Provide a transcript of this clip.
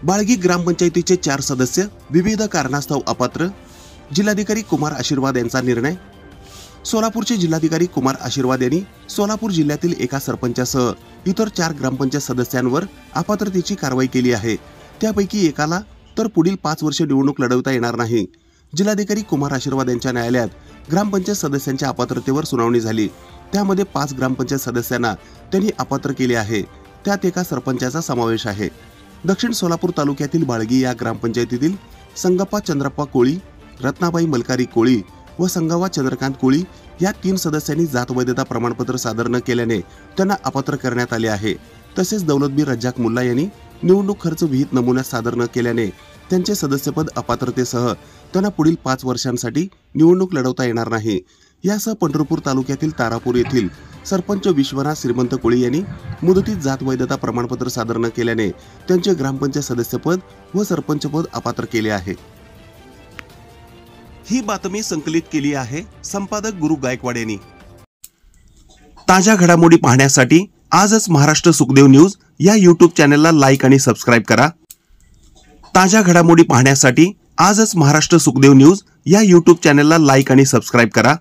बाळगी ग्रामपंचायतीचे 4 सदस्य विविध कारणास्तव अपात्र, जिल्हाधिकारी कुमार आशीर्वाद यांचा निर्णय। सोलापूरचे जिल्हाधिकारी कुमार आशीर्वाद यांनी सोलापूर जिल्ह्यातील एका सरपंचासह इतर 4 ग्रामपंचायत सदस्यांवर अपात्रतेची कारवाई केली आहे। त्यापैकी एकाला तर पुढील 5 वर्षे निवडणूक लढवता येणार नाही। जिल्हाधिकारी कुमार आशीर्वाद यांच्या न्यायालयात ग्रामपंचायत सदस्यांच्या अपात्रतेवर सुनावणी झाली। त्यामध्ये 5 ग्रामपंचायत सदस्यांना त्यांनी अपात्र केले आहे। त्यात एका सरपंचाचा समावेश आहे। दक्षिण सोलापूर तालुक्यातील बाळगी या ग्रामपंचायतीतील संगप्पा चंद्रप्पा कोळी, रत्नाबाई मलकारी कोळी व संगवा चंद्रकांत कोळी या 3 सदस्यांनी जात वैधता प्रमाणपत्र सादर न केल्याने त्यांना अपात्र करण्यात आले आहे। तसेच दौलतबीर रज्जाक मुल्ला यांनी निवडणूक खर्च विहित नमुन्यात सादर न केल्याने त्यांचे सदस्यपद अपात्रतेसह त्यांना पुढील 5 वर्षांसाठी निवडणूक लढवता येणार नाही। यासह पंढरपूर तालुक्यातील तारापूर येथील सरपंच विश्वनाथ श्रीमंत कोळी यांनी मुदतीत जात वैधता प्रमाणपत्र सादर न केल्याने त्यांचे ग्रामपंचायत सदस्यपद व सरपंचपद अपात्र केले आहे। ही बातमी संकलित केली आहे संपादक गुरु गायकवाड यांनी। ताज्या घडामोडी पाहण्यासाठी आजच महाराष्ट्र सुखदेव न्यूज या YouTube चॅनलला लाईक आणि सबस्क्राइब करा। ताज्या घडामोडी पाहण्यासाठी आजच महाराष्ट्र सुखदेव न्यूज या YouTube चॅनलला लाईक आणि सबस्क्राइब करा।